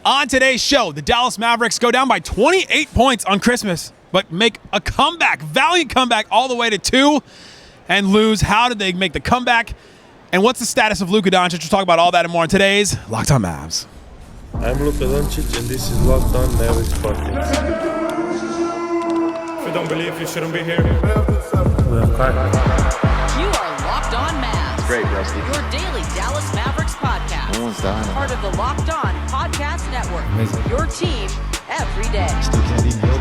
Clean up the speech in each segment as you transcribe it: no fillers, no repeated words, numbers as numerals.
On today's show, the Dallas Mavericks go down by 28 points on Christmas, but make a comeback, valiant comeback all the way to 2 and lose. How did they make the comeback? And what's the status of Luka Doncic? We'll talk about all that and more in today's Locked On Mavs. I'm Luka Doncic, and this is Locked On Mavericks podcast. If you don't believe, you shouldn't be here. You are Locked On Mavs. Great, Rusty. Your daily Dallas Mavericks podcast. No one's dying. Part of the Locked On Podcast Network. Amazing. Your team every day. Still can't even help.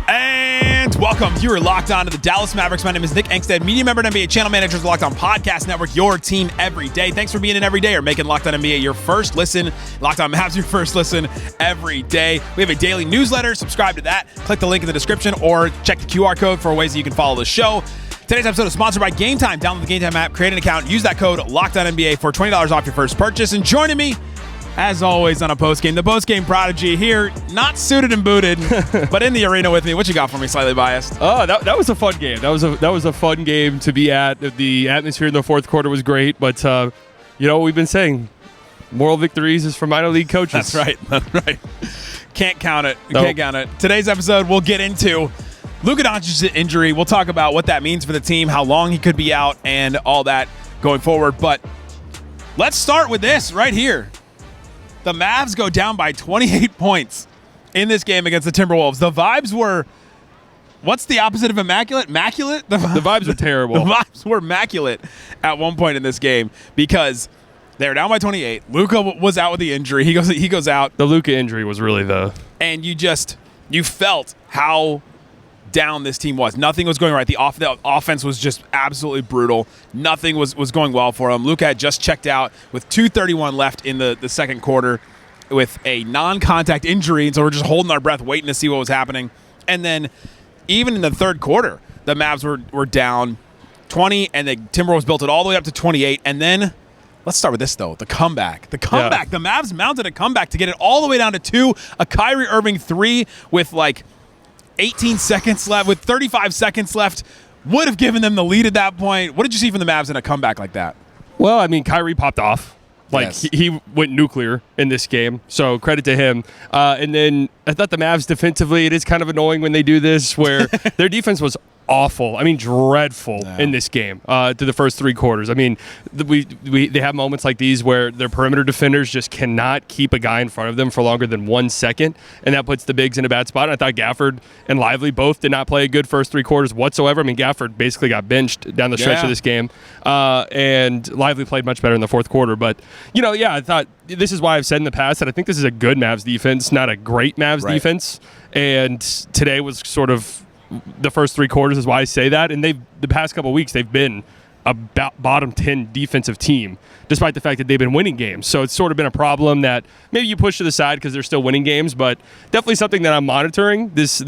And welcome. You are locked on to the Dallas Mavericks. My name is Nick Angstadt, media member and NBA channel manager of the Locked On Podcast Network, your team every day. Thanks for being in every day or making Locked On NBA your first listen. Locked On Mavs, your first listen every day. We have a daily newsletter. Subscribe to that. Click the link in the description or check the QR code for ways that you can follow the show. Today's episode is sponsored by Game Time. Download the Game Time app, create an account, use that code LOCKEDONNBA for $20 off your first purchase. And joining me, as always, on a postgame, the postgame prodigy here, not suited and booted, but in the arena with me. What you got for me, Slightly Biased? Oh, that was a fun game. That was a fun game to be at. The atmosphere in the fourth quarter was great, but you know what we've been saying, moral victories is for minor league coaches. That's right. That's right. Can't count it. Nope. Can't count it. Today's episode, we'll get into Luka Doncic's injury. We'll talk about what that means for the team, how long he could be out, and all that going forward. But let's start with this right here. The Mavs go down by 28 points in this game against the Timberwolves. The vibes were, what's the opposite of immaculate? Maculate? The vibes were terrible. The vibes were immaculate at one point in this game because they were down by 28. Luka was out with the injury. He goes out. The Luka injury was really And you felt how down this team was. Nothing was going right. The offense was just absolutely brutal. Nothing was going well for him. Luka had just checked out with 2:31 left in the second quarter with a non-contact injury, and so we're just holding our breath waiting to see what was happening. And then even in the third quarter, the Mavs were down 20, and the Timberwolves built it all the way up to 28. And then let's start with this, though. The comeback. The Mavs mounted a comeback to get it all the way down to 2. A Kyrie Irving 3 with 18 seconds left, with 35 seconds left, would have given them the lead at that point. What did you see from the Mavs in a comeback like that? Well, I mean, Kyrie popped off. Yes. He went nuclear in this game, so credit to him. And then I thought the Mavs defensively, it is kind of annoying when they do this, where their defense was awful. I mean, dreadful in this game to the first 3 quarters. I mean, they have moments like these where their perimeter defenders just cannot keep a guy in front of them for longer than 1 second, and that puts the bigs in a bad spot. And I thought Gafford and Lively both did not play a good first 3 quarters whatsoever. I mean, Gafford basically got benched down the stretch of this game, and Lively played much better in the fourth quarter. But, I thought this is why I've said in the past that I think this is a good Mavs defense, not a great Mavs defense. And today was sort of the first 3 quarters is why I say that. And the past couple of weeks, they've been a bottom 10 defensive team, despite the fact that they've been winning games. So it's sort of been a problem that maybe you push to the side because they're still winning games, but definitely something that I'm monitoring, this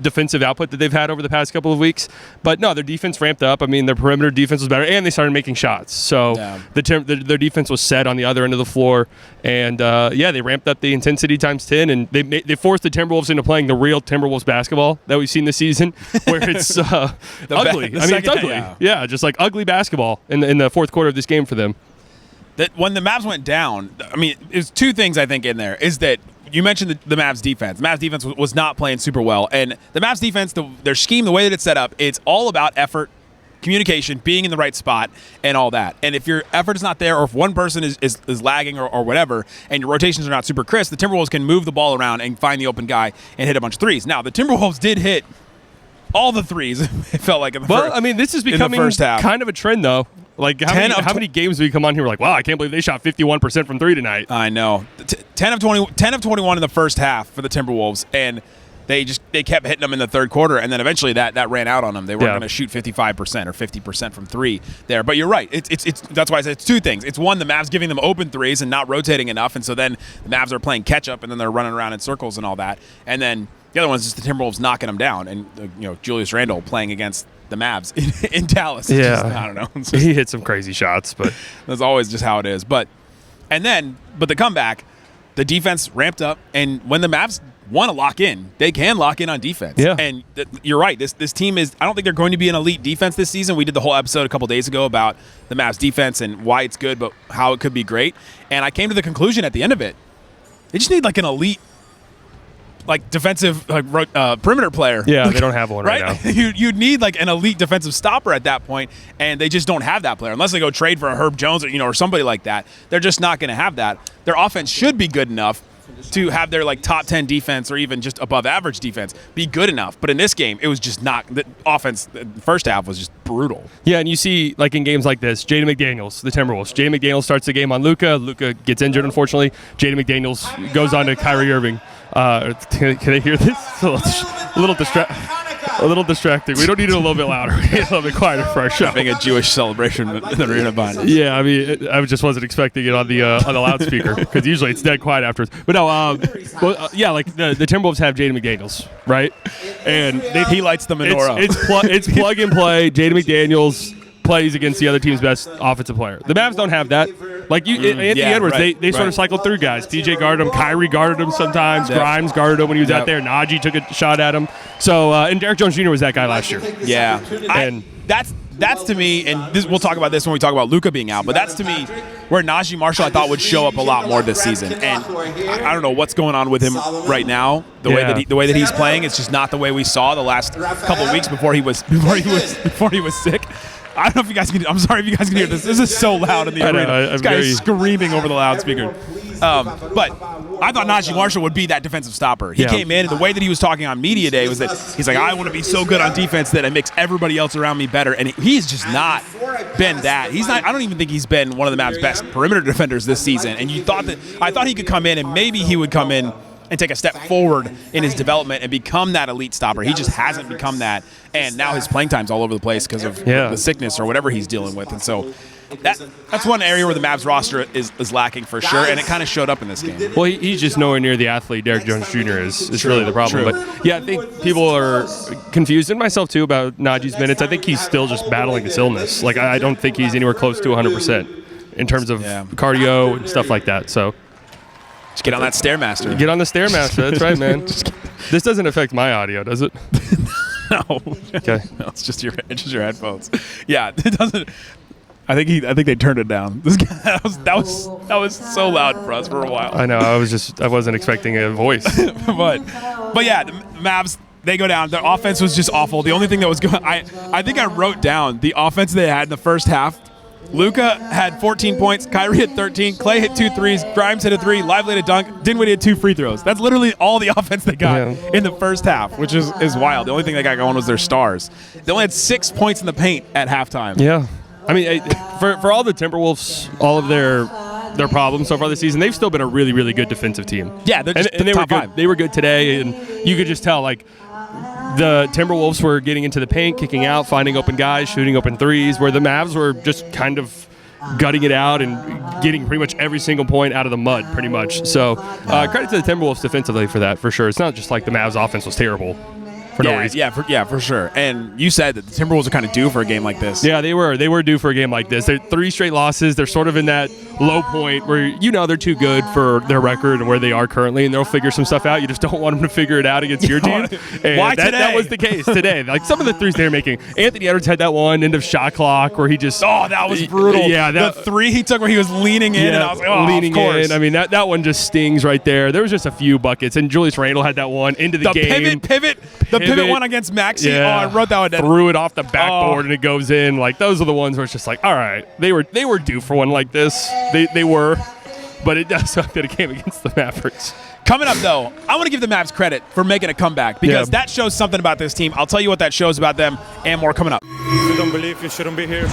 defensive output that they've had over the past couple of weeks. But no, their defense ramped up. I mean, their perimeter defense was better, and they started making shots. So their defense was set on the other end of the floor. And, they ramped up the intensity times 10, and they forced the Timberwolves into playing the real Timberwolves basketball that we've seen this season, where it's ugly. It's ugly. Yeah, just like ugly basketball in the fourth quarter of this game for them. That when the Mavs went down, I mean, there's 2 things I think in there. Is that you mentioned the Mavs defense. The Mavs defense was not playing super well. And the Mavs defense, their scheme, the way that it's set up, it's all about effort, communication, being in the right spot, and all that. And if your effort is not there, or if one person is lagging or whatever, and your rotations are not super crisp, the Timberwolves can move the ball around and find the open guy and hit a bunch of threes. Now, the Timberwolves did hit all the threes, it felt like, this is becoming kind of a trend, though. Like, how many games do we come on here we're like, wow, I can't believe they shot 51% from 3 tonight. I know. 10 of 21 in the first half for the Timberwolves, and they kept hitting them in the third quarter, and then eventually that ran out on them. They weren't going to shoot 55% or 50% from 3 there. But you're right. It's that's why I said it's 2 things. It's one, the Mavs giving them open threes and not rotating enough, and so then the Mavs are playing catch-up, and then they're running around in circles and all that. And then the other one is just the Timberwolves knocking them down, and Julius Randle playing against the Mavs in Dallas. I don't know. He hit some crazy shots, but that's always just how it is. But the comeback, the defense ramped up, and when the Mavs want to lock in. They can lock in on defense. Yeah. And you're right. This team is – I don't think they're going to be an elite defense this season. We did the whole episode a couple days ago about the Mavs defense and why it's good but how it could be great. And I came to the conclusion at the end of it, they just need like an elite defensive perimeter player. Yeah, they don't have one right now. You'd need like an elite defensive stopper at that point, and they just don't have that player. Unless they go trade for a Herb Jones or somebody like that. They're just not going to have that. Their offense should be good enough to have their top 10 defense or even just above average defense be good enough. But in this game, it was just not. The offense, the first half was just brutal. Yeah, and you see in games like this, Jaden McDaniels, the Timberwolves. Jaden McDaniels starts the game on Luka. Luka gets injured, unfortunately. Jaden McDaniels goes on to Kyrie Irving. Can I hear this? A little distracting. We don't need it a little bit louder. We need it a little bit quieter for our show. Having a Jewish celebration in the arena behind us. Yeah, I mean, I just wasn't expecting it on the loudspeaker because usually it's dead quiet afterwards. But no, the Timberwolves have Jaden McDaniels, right? And he lights the menorah. It's plug and play. Jaden McDaniels plays against the other team's best offensive player. The Mavs don't have that. Anthony Edwards, they sort of cycled through guys. PJ guarded him. Kyrie guarded him sometimes. Yep. Grimes guarded him when he was out there. Najee took a shot at him. So, and Dereck Jones Jr. was that guy last year. Yeah. And that's to me, and we'll talk about this when we talk about Luka being out, but that's to me where Najee Marshall I thought would show up a lot more this season. And I don't know what's going on with him right now. The way that he's playing, it's just not the way we saw the last couple of weeks before he was sick. I don't know if you guys can. I'm sorry if you guys can hear this. This is so loud in the arena. This guy is screaming over the loudspeaker. But I thought Najee Marshall would be that defensive stopper. He came in, and the way that he was talking on media day was that he's like, I want to be so good on defense that it makes everybody else around me better. And he's just not been that. He's not. I don't even think he's been one of the Mavs' best perimeter defenders this season. And I thought he could come in, and maybe he would come in and take a step forward in his development and become that elite stopper. He just hasn't become that, and now his playing time's all over the place because of the sickness or whatever he's dealing with. And so that's one area where the Mavs roster is lacking for sure, and it kind of showed up in this game. Well, he's just nowhere near the athlete Dereck Jones Jr. is really the problem. True. But, yeah, I think people are confused, and myself too, about Najee's minutes. I think he's still just battling this illness. I don't think he's anywhere close to 100% in terms of cardio and stuff like that. So just get on that Stairmaster. Get on the Stairmaster. That's right, man. This doesn't affect my audio, does it? No. Okay. No, it's just your headphones. Yeah, it doesn't. I think they turned it down. That was so loud for us for a while. I know. I wasn't expecting a voice. but yeah, the Mavs, they go down. Their offense was just awful. The only thing that was going, I think I wrote down the offense they had in the first half. Luka had 14 points. Kyrie hit 13. Klay hit 2 threes. Grimes hit a 3. Lively hit a dunk. Dinwiddie hit 2 free throws. That's literally all the offense they got in the first half, which is wild. The only thing they got going was their stars. They only had 6 points in the paint at halftime. Yeah. I mean, for all the Timberwolves, all of their problems so far this season, they've still been a really, really good defensive team. Yeah, they're just and they were good. 5. They were good today, and you could just tell, the Timberwolves were getting into the paint, kicking out, finding open guys, shooting open threes, where the Mavs were just kind of gutting it out and getting pretty much every single point out of the mud, pretty much. So credit to the Timberwolves defensively for that, for sure. It's not just like the Mavs offense was terrible. For no reason. Yeah, for sure. And you said that the Timberwolves are kind of due for a game like this. Yeah, they were due for a game like this. They're 3 straight losses. They're sort of in that low point where they're too good for their record and where they are currently, and they'll figure some stuff out. You just don't want them to figure it out against your team. And why today? That was the case today. Some of the threes they're making. Anthony Edwards had that one end of shot clock where he just that was brutal. Yeah, the 3 he took where he was leaning in, and I was like, leaning of course. In. I mean, that one just stings right there. There was just a few buckets, and Julius Randle had that one into the game. The pivot one against Maxey. Yeah. I wrote that one down. Threw it off the backboard and it goes in. Those are the ones where it's just all right, they were due for one like this. They were, but it does suck that it came against the Mavericks. Coming up, though, I want to give the Mavs credit for making a comeback because that shows something about this team. I'll tell you what that shows about them and more coming up. If you don't believe, you shouldn't be here.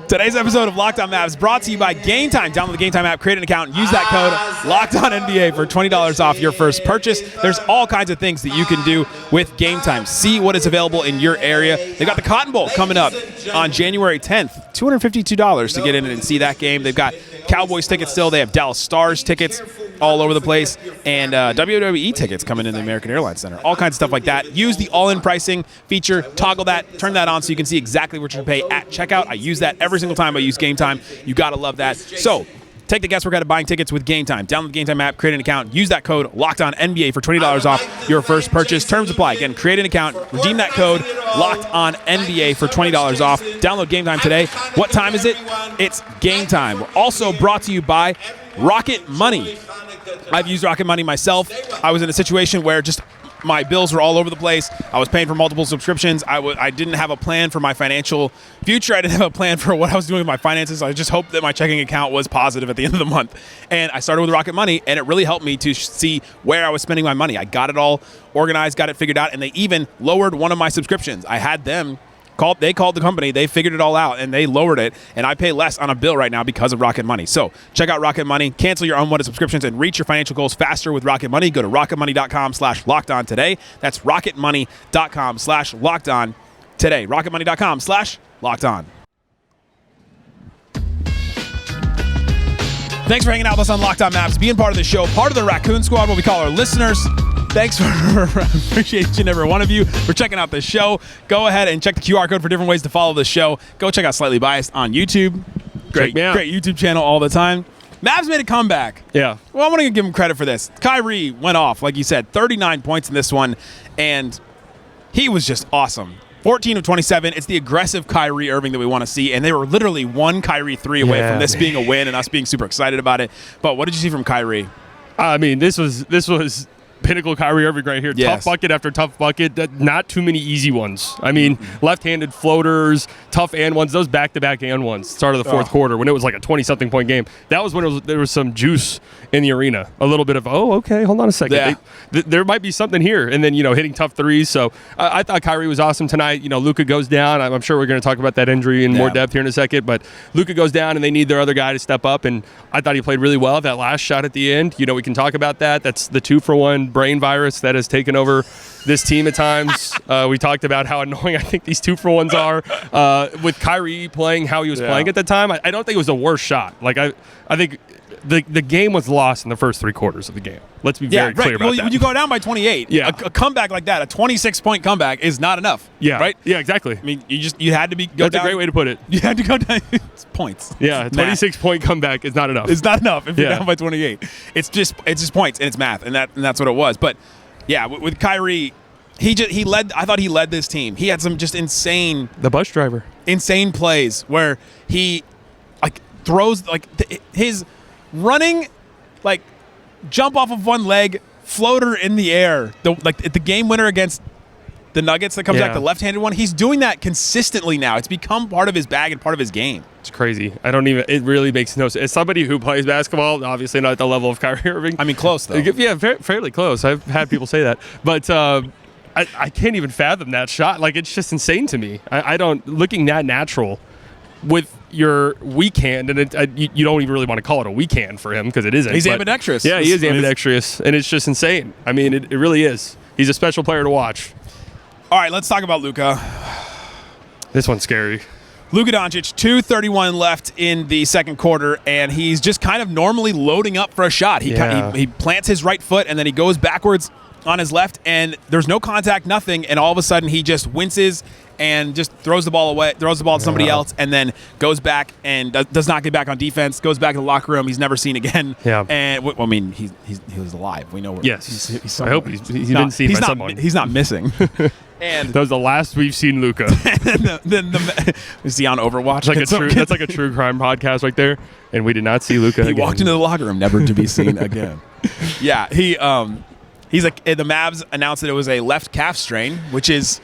Today's episode of Locked On Mavs brought to you by Game Time. Download the Game Time app, create an account, and use that code LOCKEDONNBA for $20 off your first purchase. There's all kinds of things that you can do with Game Time. See what is available in your area. They got the Cotton Bowl coming up on January 10th. $252 to get in and see that game. They've got Cowboys tickets still. They have Dallas Stars tickets all over the place, and WWE tickets coming in the American Airlines Center. All kinds of stuff like that. Use the all-in pricing feature. Toggle that. Turn that on so you can see exactly what you pay at checkout. I use that every single time I use Game Time. You got to love that. So Take the guesswork out of buying tickets with Game Time. Download the Game Time app, create an account, use that code LOCKEDONNBA for $20 off your first purchase. Terms apply. Again, create an account, redeem that code LOCKEDONNBA for $20 off. Download Game Time today. What time is it? It's game time. We're also brought to you by Rocket Money. I've used Rocket Money myself. I was in a situation where just my bills were all over the place. I was paying for multiple subscriptions. I didn't have a plan for my financial future. I didn't have a plan for what I was doing with my finances. I just hoped that my checking account was positive at the end of the month. And I started with Rocket Money, and it really helped me to see where I was spending my money. I got it all organized, got it figured out, and they even lowered one of my subscriptions. I had them they called the company, they figured it all out, and they lowered it, and I pay less on a bill right now because of Rocket Money. So check out Rocket Money, cancel your unwanted subscriptions, and reach your financial goals faster with Rocket Money. Go to rocketmoney.com/lockedon today. That's rocketmoney.com/lockedon today. rocketmoney.com/lockedon. Thanks for hanging out with us on Locked On Mavs, being part of the show, part of the Raccoon Squad, what we call our listeners. Thanks for appreciate each and every one of you for checking out the show. Go ahead and check the QR code for different ways to follow the show. Go check out Slightly Biased on YouTube. Great YouTube channel all the time. Mavs made a comeback. Yeah. Well, I want to give him credit for this. Kyrie went off, like you said, 39 points in this one, and he was just awesome. 14 of 27. It's the aggressive Kyrie Irving that we want to see, and they were literally one Kyrie 3 away from this being a win and us being super excited about it. But what did you see from Kyrie? I mean, this was pinnacle Kyrie Irving right here. Yes. Tough bucket after tough bucket. Not too many easy ones. I mean, left-handed floaters, tough and ones. Those back-to-back and ones. Start of the fourth quarter when it was like a 20-something point game. That was when there was some juice in the arena. A little bit of, okay, hold on a second. Yeah. There might be something here. And then, hitting tough threes. So I thought Kyrie was awesome tonight. Luka goes down. I'm sure we're going to talk about that injury in more depth here in a second. But Luka goes down, and they need their other guy to step up. And I thought he played really well. That last shot at the end, we can talk about that. That's the 2-for-1 brain virus that has taken over this team at times. We talked about how annoying I think these 2-for-1s are. With Kyrie playing how he was playing at the time, I don't think it was the worst shot. Like I think the game was lost in the first 3 quarters of the game. Let's be very clear about that. When you go down by 28, a comeback like that, a 26-point comeback is not enough. Yeah. Right? Yeah, exactly. I mean, you had to go That's down. a great way to put it. You had to go down. It's points. Yeah, a 26-point comeback is not enough. It's not enough if you're down by 28. It's just points, and it's math, and that's what it was. But yeah, with Kyrie, he led. I thought he led this team. He had some just insane, the bus driver, insane plays where he throws his running, jump off of one leg, floater in the air. The game winner against the Nuggets that comes back, the left-handed one. He's doing that consistently now. It's become part of his bag and part of his game. It's crazy. It really makes no sense. As somebody who plays basketball, obviously not at the level of Kyrie Irving. I mean, close, though. Yeah, fairly close. I've had people say that. But I can't even fathom that shot. It's just insane to me. I don't, looking that natural with your weak hand, and you don't even really want to call it a weak hand for him because it isn't. He's ambidextrous. Yeah, he is ambidextrous, and it's just insane. I mean, it really is. He's a special player to watch. All right, let's talk about Luka. This one's scary. Luka Doncic, 2:31 left in the second quarter, and he's just kind of normally loading up for a shot. He plants his right foot, and then he goes backwards on his left, and there's no contact, nothing, and all of a sudden he just winces and just throws the ball away, throws the ball to somebody else, and then goes back and does not get back on defense, goes back to the locker room. He's never seen again. Yeah. And I mean, he was alive. We know where. Yes. He's I hope he's been seen by someone. He's not missing. And that was the last we've seen Luka. Is he on Overwatch? That's like a true crime podcast right there. And we did not see Luka. He walked into the locker room, never to be seen again. Yeah, he's like, the Mavs announced that it was a left calf strain, which is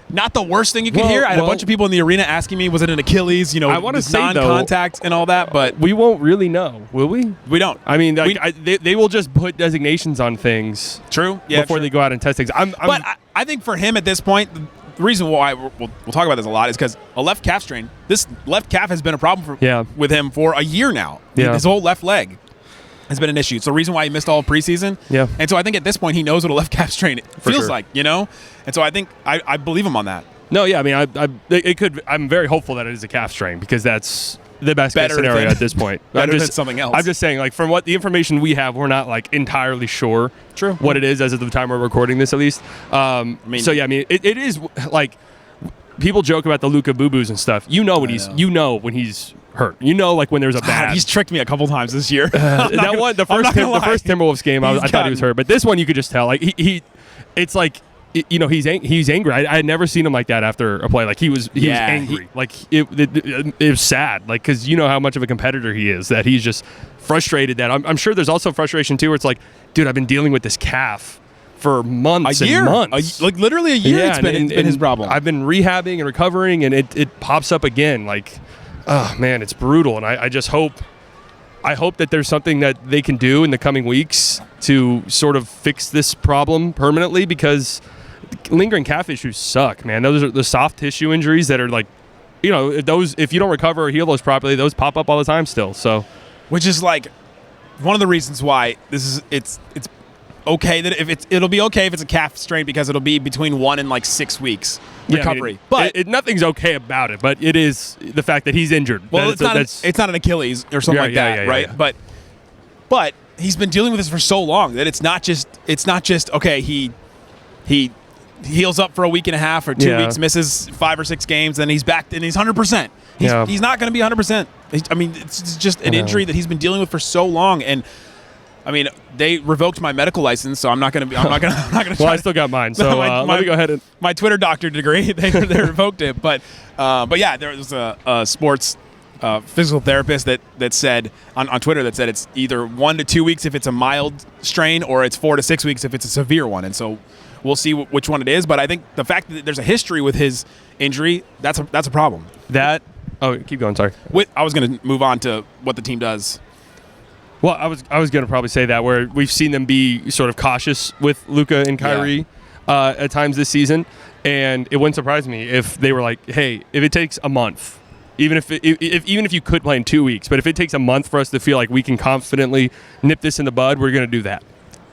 not the worst thing you could hear. I had a bunch of people in the arena asking me, was it an Achilles? I want to say non-contact and all that, but we won't really know, will we? We don't. I mean, they will just put designations on things. True. Yeah. Before they go out and test things. But I think for him at this point, the reason why we'll talk about this a lot is because a left calf strain. This left calf has been a problem with him for a year now. Yeah. His whole left leg has been an issue. It's the reason why he missed all of preseason. Yeah. And so I think at this point he knows what a left calf strain feels like, And so I think I believe him on that. No, yeah, I mean, it could. I'm very hopeful that it is a calf strain because that's the best case scenario at this point. Better than something else. I'm just saying, from what the information we have, we're not entirely sure what it is as of the time we're recording this, at least. It is people joke about the Luka boo-boos and stuff. When he's hurt. You know, like when there's a bad. He's tricked me a couple times this year. The first Timberwolves game, I thought he was hurt, but this one you could just tell. Like it's like. You know, he's angry. I had never seen him like that after a play. Like he was angry. Like it was sad. Like because you know how much of a competitor he is. That he's just frustrated. That I'm sure there's also frustration too. Where it's like, dude, I've been dealing with this calf for months and months. Like literally a year. Yeah, it's been his problem. I've been rehabbing and recovering, and it pops up again. Like, oh man, it's brutal. And I just hope. I hope that there's something that they can do in the coming weeks to sort of fix this problem permanently because. Lingering calf issues suck, man. Those are the soft tissue injuries that are like, you know, if you don't recover or heal those properly, those pop up all the time still. So, which is like one of the reasons why it's okay that it'll be okay if it's a calf strain because it'll be between 1 and like 6 weeks recovery. I mean, but nothing's okay about it. But it is the fact that he's injured. Well, it's not an Achilles or something like that, right? Yeah. But he's been dealing with this for so long that it's not just okay. He heals up for a week and a half or 2 weeks, misses 5 or 6 games, then he's back and he's 100%. He's not going to be 100%. I mean, it's just an injury that he's been dealing with for so long. And I mean, they revoked my medical license, so I'm not going to. Well, I still got mine, so let me go ahead and my Twitter doctor degree. They revoked it, but yeah, there was a sports physical therapist that said on Twitter that said it's either 1 to 2 weeks if it's a mild strain, or it's 4 to 6 weeks if it's a severe one, and so. We'll see which one it is, but I think the fact that there's a history with his injury, that's a problem. Keep going, sorry. I was going to move on to what the team does. Well, I was going to probably say that where we've seen them be sort of cautious with Luka and Kyrie at times this season, and it wouldn't surprise me if they were like, hey, if it takes a month, even if you could play in 2 weeks, but if it takes a month for us to feel like we can confidently nip this in the bud, we're going to do that.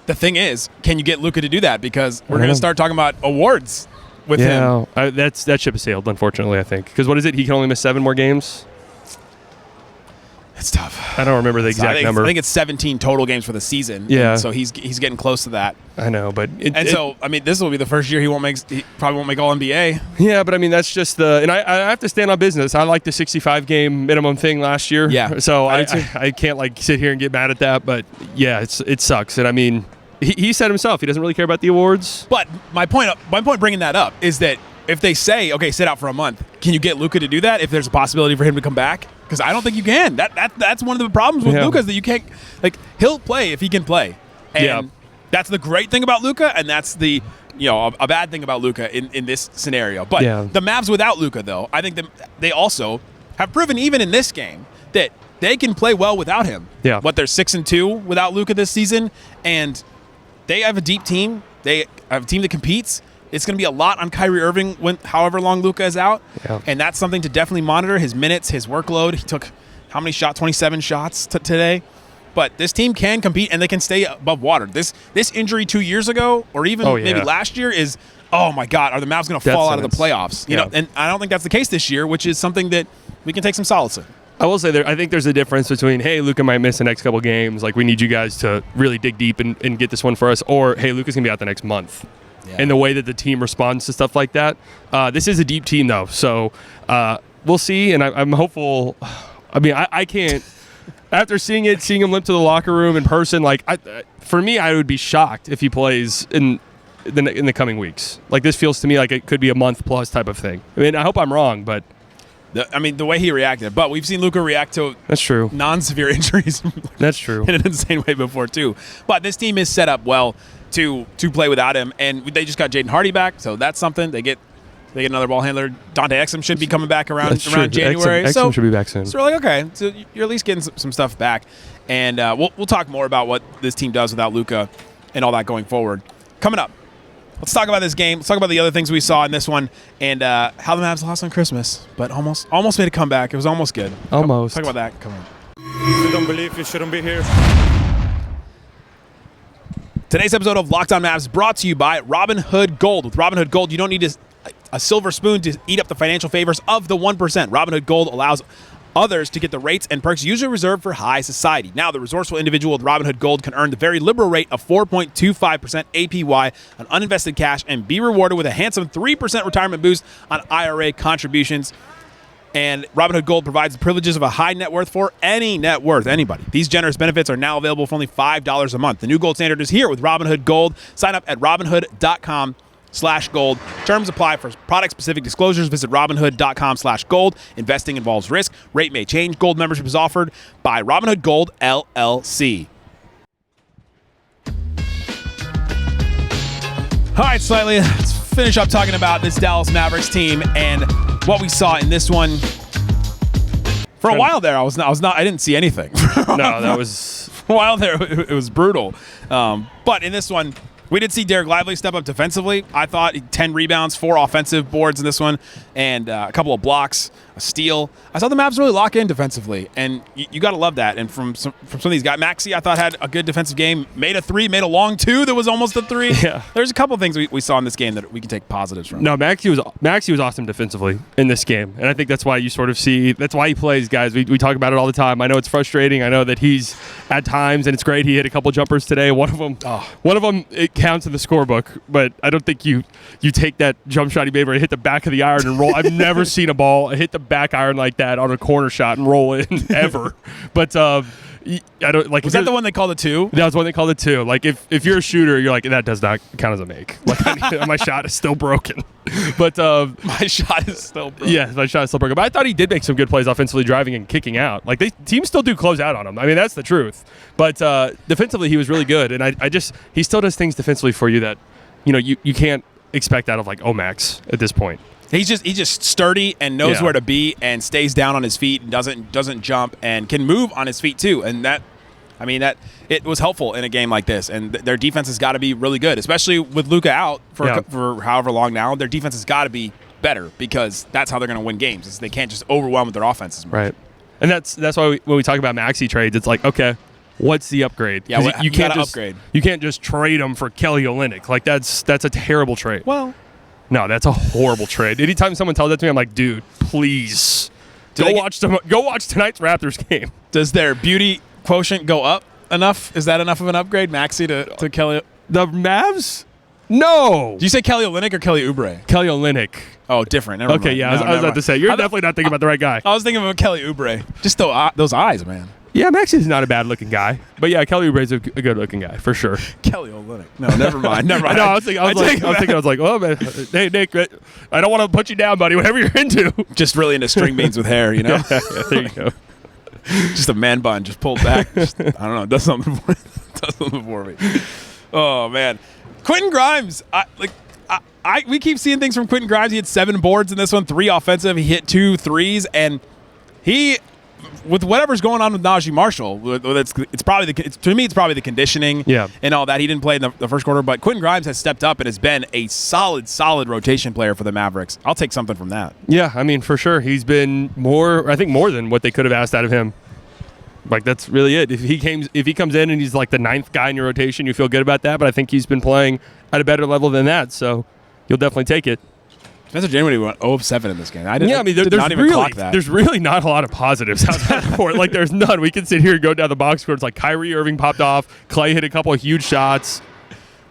The thing is, can you get Luka to do that? Because we're going to start talking about awards with him. That ship has sailed, unfortunately, I think. Because what is it? He can only miss 7 more games? It's tough. I don't remember the exact number. I think it's 17 total games for the season. Yeah. So he's getting close to that. I know, but... so, I mean, this will be the first year he probably won't make All-NBA. Yeah, but I mean, that's just and I have to stand on business. I liked the 65-game minimum thing last year. Yeah. So I can't, like, sit here and get mad at that, but, yeah, it sucks. And, I mean... He said himself he doesn't really care about the awards. But my point bringing that up is that if they say, okay, sit out for a month, can you get Luka to do that if there's a possibility for him to come back? Because I don't think you can. That's one of the problems with Luka is that you can't. Like, he'll play if he can play, and that's the great thing about Luka, and that's the a bad thing about Luka in this scenario. But the Mavs without Luka, though, I think that they also have proven even in this game that they can play well without him. Yeah. But they're 6-2 without Luka this season, and they have a deep team. They have a team that competes. It's going to be a lot on Kyrie Irving however long Luka is out. Yeah. And that's something to definitely monitor, his minutes, his workload. He took how many shots? 27 shots today. But this team can compete, and they can stay above water. This injury 2 years ago or even maybe last year is, oh, my God, are the Mavs going to fall out of the playoffs? You know, and I don't think that's the case this year, which is something that we can take some solace in. I will say I think there's a difference between, hey, Luka might miss the next couple games. Like, we need you guys to really dig deep and get this one for us. Or, hey, Luka's going to be out the next month. Yeah. And the way that the team responds to stuff like that. This is a deep team, though. So we'll see. And I'm hopeful. I mean, I can't. After seeing him limp to the locker room in person, like, for me, I would be shocked if he plays in the coming weeks. Like, this feels to me like it could be a month plus type of thing. I mean, I hope I'm wrong, but. The way he reacted. But we've seen Luka react to non-severe injuries. That's true. In an insane way before, too. But this team is set up well to play without him. And they just got Jaden Hardy back, so that's something. They get another ball handler. Dante Exum should be coming back around January. Exum should be back soon. So we're like, okay, so you're at least getting some stuff back. And we'll talk more about what this team does without Luka and all that going forward. Coming up. Let's talk about this game. Let's talk about the other things we saw in this one and how the Mavs lost on Christmas, but almost made a comeback. It was almost good. Almost. Talk about that. Come on. If you don't believe, you shouldn't be here. Today's episode of Locked On Mavs brought to you by Robinhood Gold. With Robinhood Gold, you don't need a silver spoon to eat up the financial favors of the 1%. Robinhood Gold allows others to get the rates and perks usually reserved for high society. Now, the resourceful individual with Robinhood Gold can earn the very liberal rate of 4.25% APY on uninvested cash and be rewarded with a handsome 3% retirement boost on IRA contributions. And Robinhood Gold provides the privileges of a high net worth for any net worth, anybody. These generous benefits are now available for only $5 a month. The new gold standard is here with Robinhood Gold. Sign up at Robinhood.com/gold. Terms apply for product-specific disclosures. Visit Robinhood.com/gold. Investing involves risk. Rate may change. Gold membership is offered by Robinhood Gold, LLC. All right, Slightly, let's finish up talking about this Dallas Mavericks team and what we saw in this one. For a while there, I didn't see anything. No, that was... For a while there, it was brutal. But in this one, we did see Dereck Lively step up defensively. I thought 10 rebounds, 4 offensive boards in this one, and a couple of blocks, a steal. I saw the Mavs really lock in defensively, and you got to love that. And from some of these guys, Maxey, I thought had a good defensive game, made a 3, made a long 2 that was almost a 3. Yeah. There's a couple of things we saw in this game that we can take positives from. No, Maxey was awesome defensively in this game, and I think that's why you sort of see that's why he plays, guys. We talk about it all the time. I know it's frustrating. I know that he's at times, and it's great. He hit a couple jumpers today. One of them it counts in the scorebook, but I don't think you take that jump shot he made where he hit the back of the iron and roll. I've never seen a ball hit the back iron like that on a corner shot and roll in ever. But I don't like. Was that the one they called a 2? That was one they called a 2. Like if you're a shooter, you're like that does not count as a make. Like my shot is still broken. But my shot is still broken. Yeah, my shot is still broken. But I thought he did make some good plays offensively, driving and kicking out. Like teams still do close out on him. I mean that's the truth. But defensively, he was really good, and he still does things defensively for you that you can't expect out of like Max at this point. He's just sturdy and knows where to be and stays down on his feet and doesn't jump and can move on his feet too. And that it was helpful in a game like this. And their defense has got to be really good, especially with Luka out for however long now. Their defense has got to be better because that's how they're going to win games. Is they can't just overwhelm with their offenses. Right. And that's why when we talk about Maxey trades, it's like, okay, what's the upgrade? Yeah, you can't just upgrade. You can't just trade him for Kelly Olynyk. Like that's a terrible trade. Well, no, that's a horrible trade. Anytime someone tells that to me, I'm like, dude, please go watch tonight's Raptors game. Does their beauty quotient go up enough? Is that enough of an upgrade, Maxey to Kelly? The Mavs? No. Did you say Kelly Olynyk or Kelly Oubre? Kelly Olynyk. Oh, different. Never mind. Yeah, I was about to say you're definitely not thinking about the right guy. I was thinking of Kelly Oubre. Just those eyes, man. Yeah, Maxey's not a bad-looking guy, but yeah, Kelly Oubre's a good-looking guy for sure. Kelly Olynyk. No, never mind. I know. I was like, oh man, hey Nick, I don't want to put you down, buddy. Whatever you're into. Just really into string beans with hair, you know. Yeah, there you go. Just a man bun, just pulled back. I don't know. Does something for me. Oh man, Quentin Grimes. We keep seeing things from Quentin Grimes. He had 7 boards in this one, 3 offensive. He hit 2 threes, and he. With whatever's going on with Najee Marshall, it's probably the conditioning and all that. He didn't play in the first quarter, but Quentin Grimes has stepped up and has been a solid rotation player for the Mavericks. I'll take something from that. Yeah, I mean, for sure. He's been more than what they could have asked out of him. Like, that's really it. If he comes in and he's like the 9th guy in your rotation, you feel good about that, but I think he's been playing at a better level than that, so you'll definitely take it. Spencer Dinwiddie went 0 of 7 in this game. There's really not a lot of positives outside of court. Like, there's none. We can sit here and go down the box score. It's like Kyrie Irving popped off. Klay hit a couple of huge shots.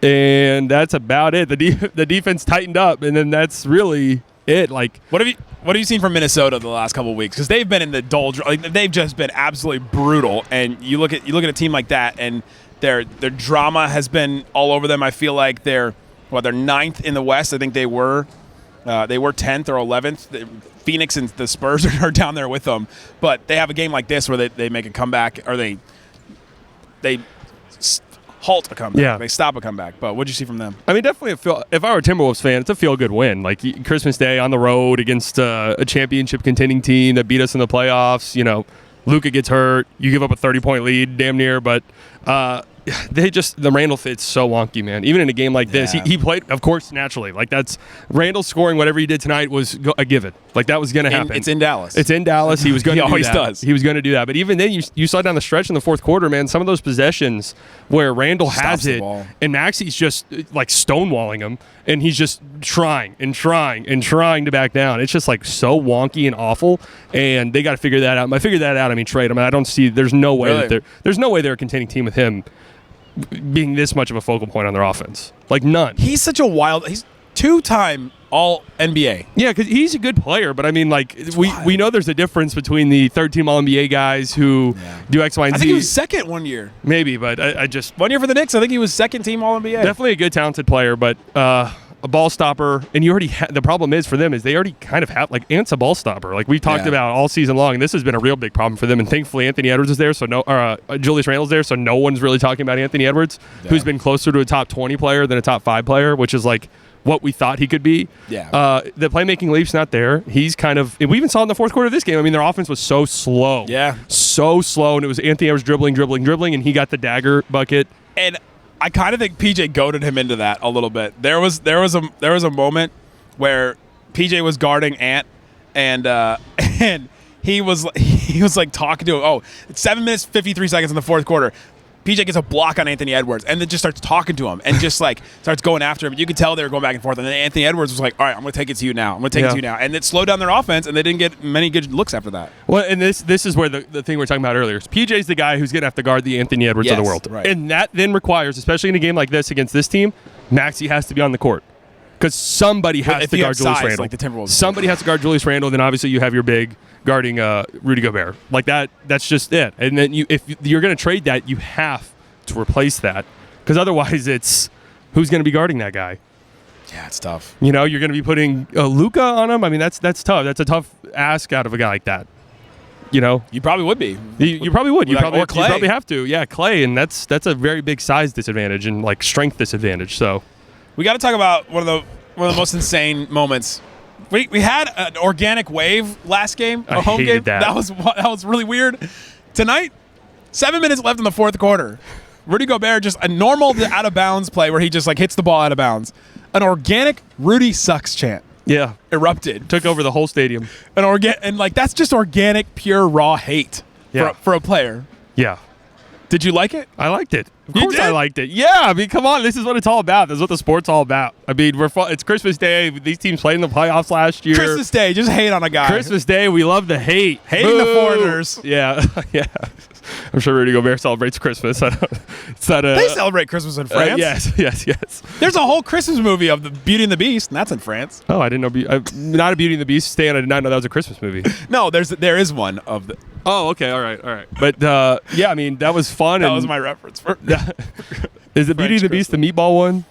And that's about it. The defense tightened up, and then that's really it. Like, what have you seen from Minnesota the last couple of weeks? Because they've been in the doldrums. Like, they've just been absolutely brutal. And you look at a team like that, and their drama has been all over them. I feel like they're 9th in the West. I think they were 10th or 11th. Phoenix and the Spurs are down there with them. But they have a game like this where they make a comeback, or they halt a comeback. Yeah. They stop a comeback. But what did you see from them? I mean, definitely, if I were a Timberwolves fan, it's a feel-good win. Like, Christmas Day on the road against a championship-contending team that beat us in the playoffs. Luka gets hurt. You give up a 30-point lead, damn near. But the Randle fit's so wonky, man. Even in a game like this, he played, of course, naturally. Like, that's Randle scoring whatever he did tonight was a given. Like, that was going to happen. It's in Dallas. He was going to do that. He always does. He was going to do that. But even then, you saw down the stretch in the fourth quarter, man, some of those possessions where Randle has it and Maxey's just like stonewalling him, and he's just trying to back down. It's just like so wonky and awful, and they got to figure that out. By figure that out, I mean trade him. I don't see. There's no way they're a contending team with him being this much of a focal point on their offense. Like, none. He's such a wild. 2-time All-NBA. Yeah, because he's a good player, but I mean, like, we know there's a difference between the third-team All-NBA guys who do X, Y, and Z. I think he was second one year. Maybe, but I just... 1 year for the Knicks, I think he was second-team All-NBA. Definitely a good, talented player, but a ball stopper, and you already the problem is for them is they already kind of have, like, Ant's a ball stopper. Like, we've talked about all season long, and this has been a real big problem for them, and thankfully Anthony Edwards is there, so Julius Randle's there, so no one's really talking about Anthony Edwards, who's been closer to a top 20 player than a top 5 player, which is, like, what we thought he could be. Yeah. The playmaking leap's not there. He's kind of... We even saw in the fourth quarter of this game, I mean, their offense was so slow. Yeah. So slow, and it was Anthony Edwards dribbling, and he got the dagger bucket. And I kind of think PJ goaded him into that a little bit. There was a moment where PJ was guarding Ant, and he was like talking to him. Oh, it's 7 minutes 53 seconds in the fourth quarter. PJ gets a block on Anthony Edwards and then just starts talking to him and just like starts going after him. You could tell they were going back and forth. And then Anthony Edwards was like, all right, I'm going to take it to you now. And it slowed down their offense, and they didn't get many good looks after that. Well, and this is where the thing we were talking about earlier is PJ's the guy who's going to have to guard the Anthony Edwards of the world. Right. And that then requires, especially in a game like this against this team, Maxey has to be on the court. Because somebody has to guard Julius Randle. Like the Timberwolves. Somebody has to guard Julius Randle, then obviously you have your big guarding Rudy Gobert. Like that's just it. And then if you're going to trade that, you have to replace that, because otherwise it's who's going to be guarding that guy. Yeah, it's tough. You're going to be putting Luka on him. I mean, that's tough. That's a tough ask out of a guy like that. You probably would be. You probably would. You Or Klay. You probably have to. Yeah, Klay, and that's a very big size disadvantage and like strength disadvantage. So we got to talk about one of the most insane moments. We had an organic wave last game, a home game. That was really weird. Tonight, 7 minutes left in the fourth quarter. Rudy Gobert, just a normal out of bounds play where he just like hits the ball out of bounds. An organic Rudy sucks chant. Yeah, erupted, took over the whole stadium. And like that's just organic, pure, raw hate for a player. Yeah. Did you like it? I liked it. Of course I liked it. Yeah, I mean, come on. This is what it's all about. This is what the sport's all about. I mean, it's Christmas Day. These teams played in the playoffs last year. Christmas Day. Just hate on a guy. Christmas Day. We love the hate. Hating the foreigners. Yeah. Yeah. I'm sure Rudy Gobert celebrates Christmas. They celebrate Christmas in France. Yes. There's a whole Christmas movie of the Beauty and the Beast, and that's in France. Oh, I didn't know. Not a Beauty and the Beast, Stan. I did not know that was a Christmas movie. No, there is one of the. Oh, okay. All right. But yeah, I mean, that was fun. That was my reference for. Is the Beauty and the Beast the meatball one?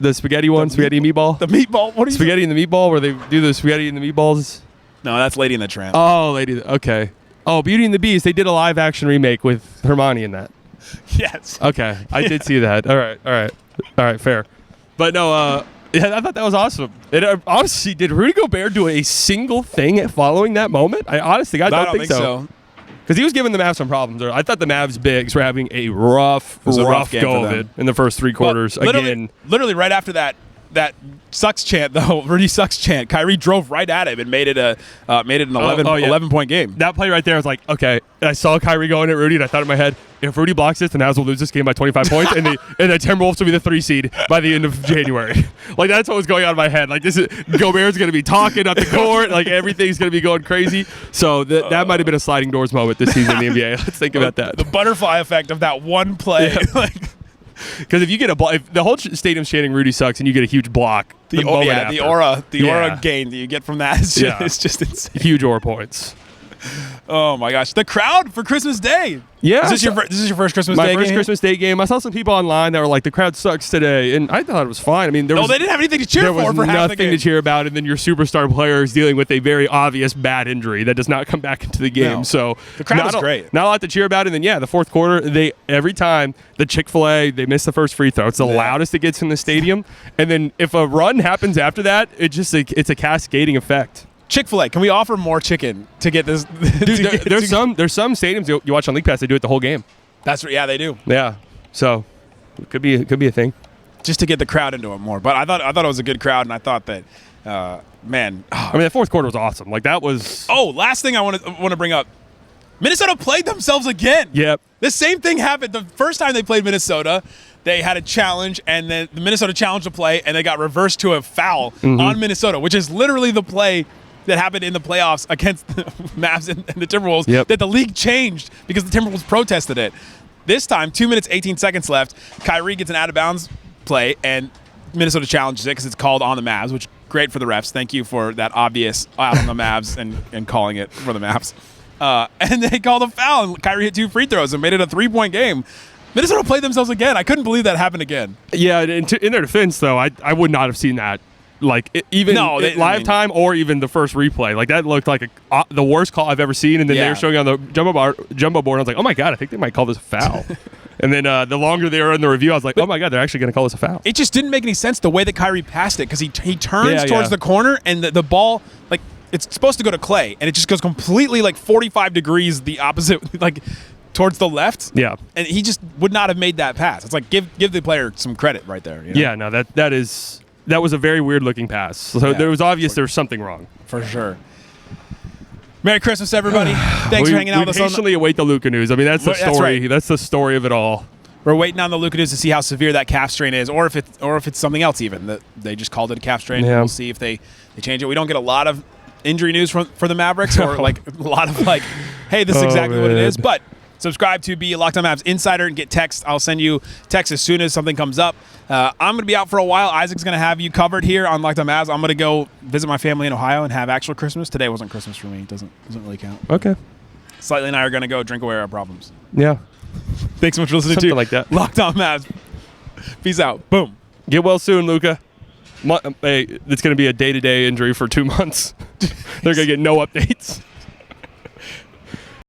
The spaghetti one? Spaghetti and meatball? The meatball? What are you Spaghetti and the meatball, where they do the spaghetti and the meatballs? No, that's Lady and the Tramp. Oh, okay. Oh, Beauty and the Beast. They did a live action remake with Hermione in that. Yes. Okay, I did see that. All right, fair. But no, yeah, I thought that was awesome. Honestly, did Rudy Gobert do a single thing following that moment? I don't think so. Because he was giving the Mavs some problems. I thought the Mavs bigs were having a rough go of it in the first three quarters. Literally right after that sucks chant, though, Rudy sucks chant, Kyrie drove right at him and made it an 11-point game. That play right there, I was like, okay. I saw Kyrie going at Rudy, and I thought in my head, if Rudy blocks this, the Mavs will lose this game by 25 points, and the Timberwolves will be the 3 seed by the end of January. Like, that's what was going on in my head. Like, Gobert's going to be talking at the court. Like, everything's going to be going crazy. So that might have been a sliding doors moment this season in the NBA. Let's think about that. The butterfly effect of that one play. Yeah. Because if you get if the whole stadium's chanting Rudy sucks and you get a huge block, the aura gain that you get from that is just insane. Huge aura points. Oh my gosh, the crowd for Christmas Day. Yeah, this is your first Christmas Day game? My first Christmas Day game. I saw some people online that were like, the crowd sucks today, and I thought it was fine. I mean, they didn't have anything to cheer for half the game. There was nothing to cheer about, and then your superstar player is dealing with a very obvious bad injury that does not come back into the game. No. So the crowd was great. Not a lot to cheer about, and then the fourth quarter, every time the Chick-fil-A, they miss the first free throw. It's the loudest it gets in the stadium, and then if a run happens after that, it's a cascading effect. Chick-fil-A, can we offer more chicken to get this? Dude, there's some stadiums you watch on League Pass, they do it the whole game. That's right. Yeah, they do. Yeah, so it could be a thing. Just to get the crowd into it more. But I thought it was a good crowd, and I thought that, man. I mean, the fourth quarter was awesome. Like, that was. Oh, last thing I want to bring up. Minnesota played themselves again. Yep. The same thing happened the first time they played Minnesota. They had a challenge, and then the Minnesota challenged a play, and they got reversed to a foul on Minnesota, which is literally the play that happened in the playoffs against the Mavs and the Timberwolves that the league changed because the Timberwolves protested it. This time, 2 minutes, 18 seconds left, Kyrie gets an out-of-bounds play, and Minnesota challenges it because it's called on the Mavs, which great for the refs. Thank you for that obvious out on the Mavs and calling it for the Mavs. And they called a foul, and Kyrie hit 2 free throws and made it a 3-point game. Minnesota played themselves again. I couldn't believe that happened again. Yeah, in their defense, though, I would not have seen that. Like, even live time or even the first replay. Like, that looked like the worst call I've ever seen. And then they were showing on the jumbo board. I was like, oh, my God, I think they might call this a foul. And then the longer they were in the review, I was like, oh, my God, they're actually going to call this a foul. It just didn't make any sense the way that Kyrie passed it because he turns towards the corner and the ball, like, it's supposed to go to Klay. And it just goes completely, like, 45 degrees the opposite, like, towards the left. Yeah. And he just would not have made that pass. It's like, give the player some credit right there. You know? Yeah, no, that was a very weird-looking pass. So there was obvious there was something wrong. For sure. Merry Christmas, everybody. Thanks for hanging out with us. We patiently await the Luka news. I mean, that's the story. That's right. That's the story of it all. We're waiting on the Luka news to see how severe that calf strain is, or if it's something else even. That they just called it a calf strain. Yeah. We'll see if they change it. We don't get a lot of injury news for the Mavericks, or like a lot of like, hey, this is exactly what it is. But subscribe to be a Locked On Mavs Insider and get text. I'll send you text as soon as something comes up. I'm going to be out for a while. Isaac's going to have you covered here on Locked On Mavs. I'm going to go visit my family in Ohio and have actual Christmas. Today wasn't Christmas for me. It doesn't really count. Okay. Slightly and I are going to go drink away our problems. Yeah. Thanks so much for listening Something to like that. Locked On Mavs. Peace out. Boom. Get well soon, Luka. Hey, it's going to be a day-to-day injury for 2 months. They're going to get no updates.